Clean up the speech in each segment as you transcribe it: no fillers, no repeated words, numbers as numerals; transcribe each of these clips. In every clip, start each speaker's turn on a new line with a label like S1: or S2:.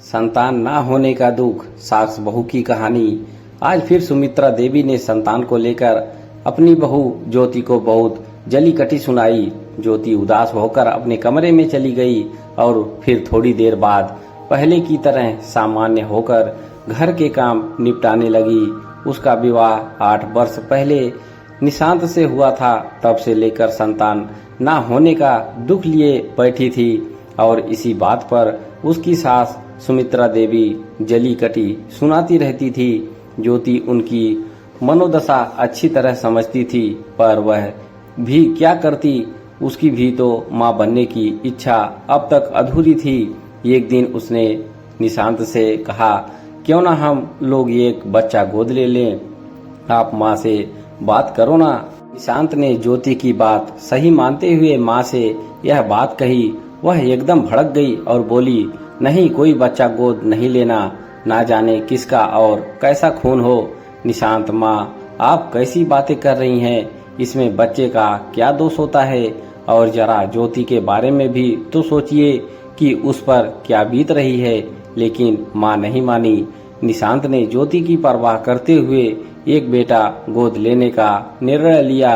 S1: संतान ना होने का दुख, सास बहू की कहानी। आज फिर सुमित्रा देवी ने संतान को लेकर अपनी बहू ज्योति को बहुत जली कटी सुनाई। ज्योति उदास होकर अपने कमरे में चली गई और फिर थोड़ी देर बाद पहले की तरह सामान्य होकर घर के काम निपटाने लगी। उसका विवाह 8 वर्ष पहले निशांत से हुआ था। तब से लेकर संतान ना होने का दुख लिए बैठी थी और इसी बात पर उसकी सास सुमित्रा देवी जली कटी सुनाती रहती थी। ज्योति उनकी मनोदशा अच्छी तरह समझती थी, पर वह भी क्या करती। उसकी भी तो मां बनने की इच्छा अब तक अधूरी थी। एक दिन उसने निशांत से कहा, क्यों ना हम लोग एक बच्चा गोद ले लें, आप माँ से बात करो ना। निशांत ने ज्योति की बात सही मानते हुए माँ से यह बात कही। वह एकदम भड़क गई और बोली, नहीं, कोई बच्चा गोद नहीं लेना, ना जाने किसका और कैसा खून हो। निशांत माँ, आप कैसी बातें कर रही हैं, इसमें बच्चे का क्या दोष होता है। और जरा ज्योति के बारे में भी तो सोचिए कि उस पर क्या बीत रही है। लेकिन माँ नहीं मानी। निशांत ने ज्योति की परवाह करते हुए एक बेटा गोद लेने का निर्णय लिया।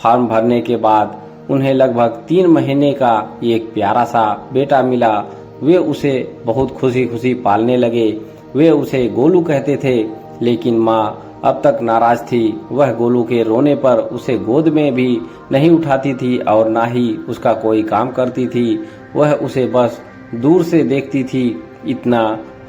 S1: फॉर्म भरने के बाद उन्हें लगभग 3 महीने का एक प्यारा सा बेटा मिला। वे उसे बहुत खुशी खुशी पालने लगे। वे उसे गोलू कहते थे, लेकिन माँ अब तक नाराज थी। वह गोलू के रोने पर उसे गोद में भी नहीं उठाती थी और ना ही उसका कोई काम करती थी। वह उसे बस दूर से देखती थी। इतना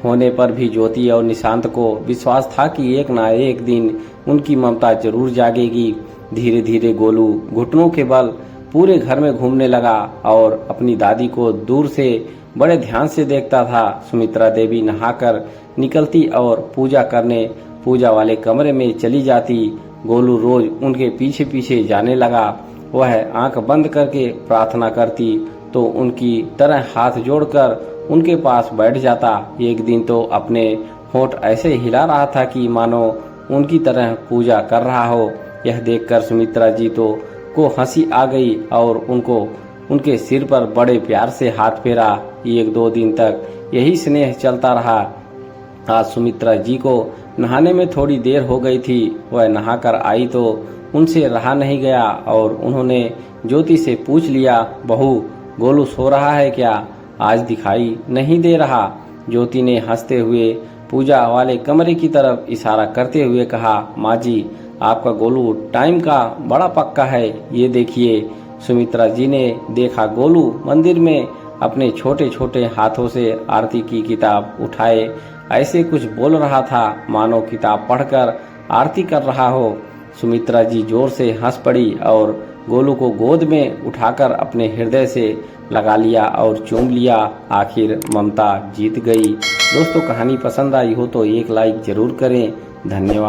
S1: होने पर भी ज्योति और निशांत को विश्वास था कि एक ना एक दिन उनकी ममता जरूर जागेगी। धीरे धीरे गोलू घुटनों के बल पूरे घर में घूमने लगा और अपनी दादी को दूर से बड़े ध्यान से देखता था। सुमित्रा देवी नहाकर निकलती और पूजा करने पूजा वाले कमरे में चली जाती। गोलू रोज उनके पीछे पीछे जाने लगा। वह आंख बंद करके प्रार्थना करती तो उनकी तरह हाथ जोड़कर उनके पास बैठ जाता। एक दिन तो अपने होंठ ऐसे हिला रहा था कि मानो उनकी तरह पूजा कर रहा हो। यह देखकर सुमित्रा जी को हंसी आ गई और उनके सिर पर बड़े प्यार से हाथ फेरा। 1-2 दिन तक यही स्नेह चलता रहा। आज सुमित्रा जी को नहाने में थोड़ी देर हो गई थी। वह नहाकर आई तो उनसे रहा नहीं गया और उन्होंने ज्योति से पूछ लिया, बहू, गोलू सो रहा है क्या? आज दिखाई नहीं दे रहा। ज्योति ने हंसते हुए पूजा वाले कमरे की तरफ इशारा करते हुए कहा, माँ जी, आपका गोलू टाइम का बड़ा पक्का है, ये देखिए। सुमित्रा जी ने देखा गोलू मंदिर में अपने छोटे छोटे हाथों से आरती की किताब उठाए ऐसे कुछ बोल रहा था, मानो किताब पढ़कर आरती कर रहा हो। सुमित्रा जी जोर से हंस पड़ी और गोलू को गोद में उठाकर अपने हृदय से लगा लिया और चूम लिया। आखिर ममता जीत गई। दोस्तों, कहानी पसंद आई हो तो एक लाइक जरूर करें। धन्यवाद।